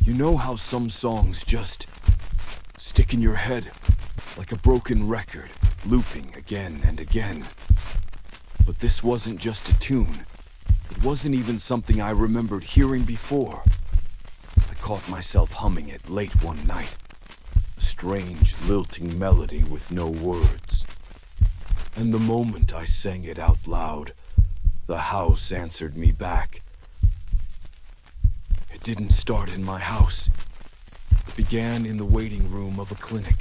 You know how some songs just stick in your head like a broken record, looping again and again? But this wasn't just a tune. It wasn't even something I remembered hearing before. I caught myself humming it late one night. A strange, lilting melody with no words. And the moment I sang it out loud, the house answered me back. It didn't start in my house. It began in the waiting room of a clinic.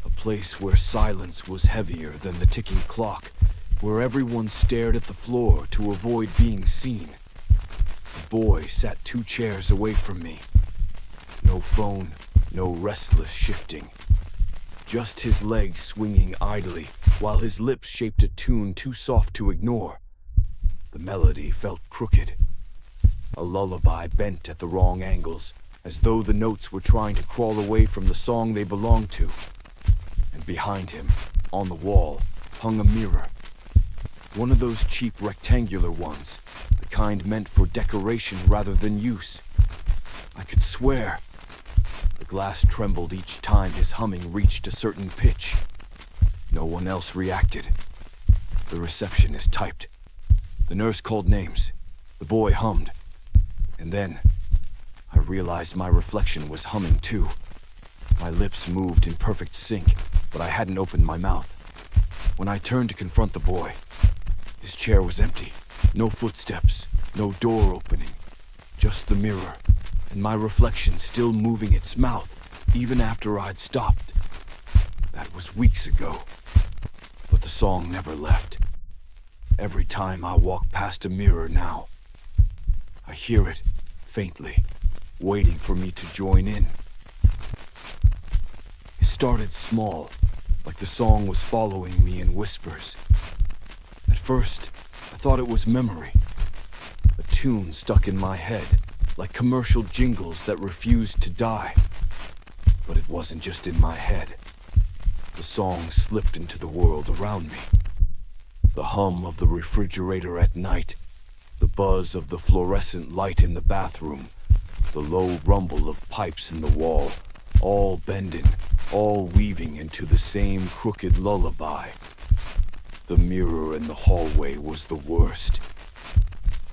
A place where silence was heavier than the ticking clock, where everyone stared at the floor to avoid being seen. A boy sat 2 chairs away from me. No phone, no restless shifting. Just his legs swinging idly, while his lips shaped a tune too soft to ignore. The melody felt crooked. A lullaby bent at the wrong angles, as though the notes were trying to crawl away from the song they belonged to. And behind him, on the wall, hung a mirror. One of those cheap rectangular ones, the kind meant for decoration rather than use. I could swear. The glass trembled each time his humming reached a certain pitch. No one else reacted. The receptionist typed. The nurse called names. The boy hummed. And then, I realized my reflection was humming too. My lips moved in perfect sync, but I hadn't opened my mouth. When I turned to confront the boy, his chair was empty. No footsteps, no door opening. Just the mirror, and my reflection still moving its mouth, even after I'd stopped. That was weeks ago. But the song never left. Every time I walk past a mirror now, I hear it, faintly, waiting for me to join in. It started small, like the song was following me in whispers. At first, I thought it was memory. A tune stuck in my head, like commercial jingles that refused to die. But it wasn't just in my head. The song slipped into the world around me. The hum of the refrigerator at night, the buzz of the fluorescent light in the bathroom, the low rumble of pipes in the wall, all bending, all weaving into the same crooked lullaby. The mirror in the hallway was the worst.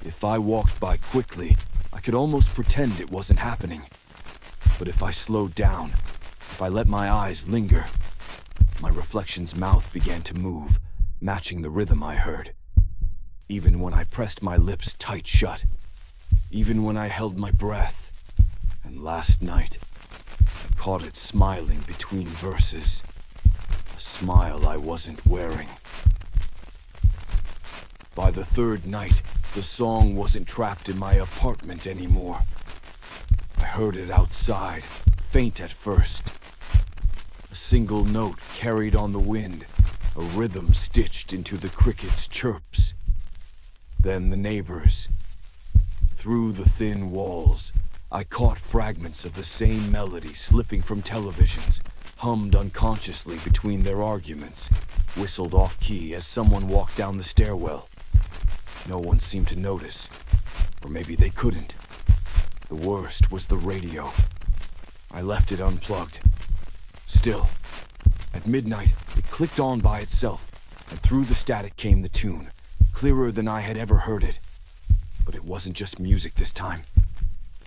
If I walked by quickly, I could almost pretend it wasn't happening. But if I slowed down, if I let my eyes linger, my reflection's mouth began to move, matching the rhythm I heard. Even when I pressed my lips tight shut, even when I held my breath. And last night, I caught it smiling between verses, a smile I wasn't wearing. By the 3rd night, the song wasn't trapped in my apartment anymore. I heard it outside, faint at first. A single note carried on the wind, a rhythm stitched into the crickets' chirps. Then the neighbors. Through the thin walls, I caught fragments of the same melody slipping from televisions, hummed unconsciously between their arguments, whistled off-key as someone walked down the stairwell. No one seemed to notice, or maybe they couldn't. The worst was the radio. I left it unplugged. Still, at midnight, it clicked on by itself, and through the static came the tune, clearer than I had ever heard it. But it wasn't just music this time.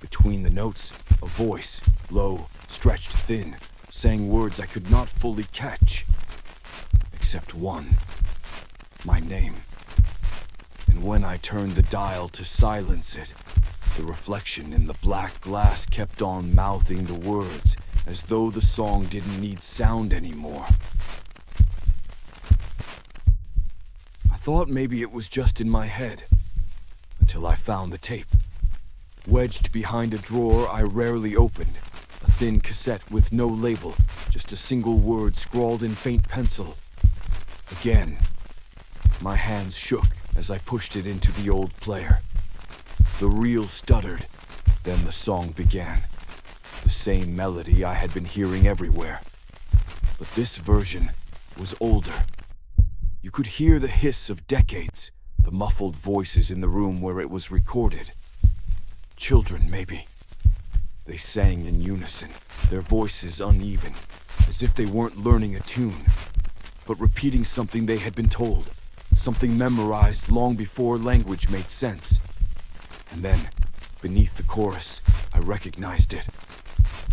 Between the notes, a voice, low, stretched thin, sang words I could not fully catch. Except one. My name. And when I turned the dial to silence it, the reflection in the black glass kept on mouthing the words, as though the song didn't need sound anymore. I thought maybe it was just in my head, until I found the tape. Wedged behind a drawer I rarely opened, a thin cassette with no label, just a single word scrawled in faint pencil. Again. My hands shook as I pushed it into the old player. The reel stuttered, then the song began. The same melody I had been hearing everywhere. But this version was older. You could hear the hiss of decades, the muffled voices in the room where it was recorded. Children, maybe. They sang in unison, their voices uneven, as if they weren't learning a tune, but repeating something they had been told, something memorized long before language made sense. And then, beneath the chorus, I recognized it.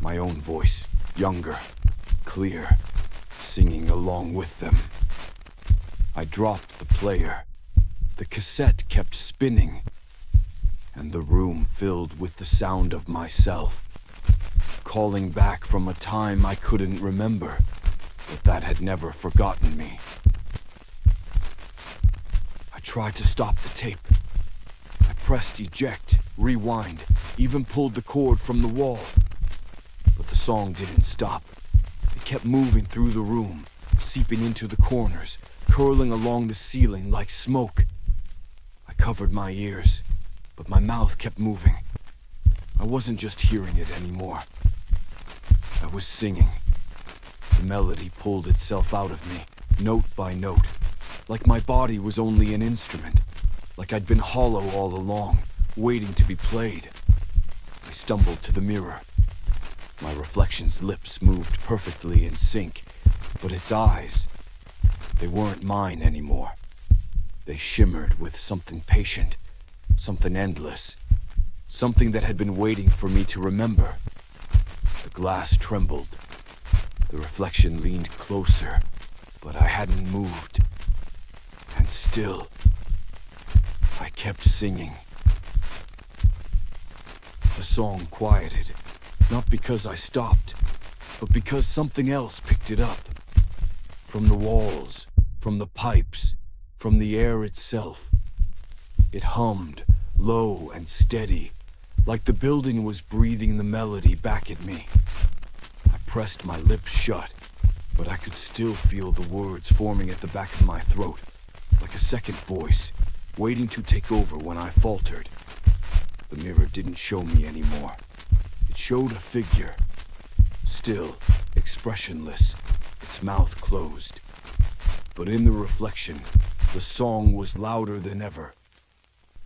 My own voice, younger, clear, singing along with them. I dropped the player. The cassette kept spinning, and the room filled with the sound of myself, calling back from a time I couldn't remember, but that had never forgotten me. I tried to stop the tape. I pressed eject, rewind, even pulled the cord from the wall. But the song didn't stop. It kept moving through the room, seeping into the corners, curling along the ceiling like smoke. I covered my ears, but my mouth kept moving. I wasn't just hearing it anymore. I was singing. The melody pulled itself out of me, note by note, like my body was only an instrument, like I'd been hollow all along, waiting to be played. I stumbled to the mirror. My reflection's lips moved perfectly in sync, but its eyes, they weren't mine anymore. They shimmered with something patient, something endless, something that had been waiting for me to remember. The glass trembled. The reflection leaned closer, but I hadn't moved. And still, I kept singing. The song quieted, not because I stopped, but because something else picked it up. From the walls, from the pipes, from the air itself. It hummed, low and steady, like the building was breathing the melody back at me. I pressed my lips shut, but I could still feel the words forming at the back of my throat, like a second voice, waiting to take over when I faltered. The mirror didn't show me anymore. It showed a figure, still, expressionless, its mouth closed. But in the reflection, the song was louder than ever.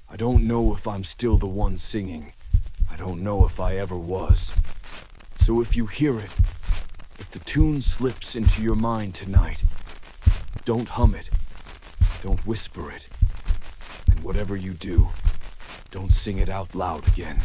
I don't know if I'm still the one singing. I don't know if I ever was. So if you hear it, if the tune slips into your mind tonight, don't hum it, don't whisper it, and whatever you do, don't sing it out loud again.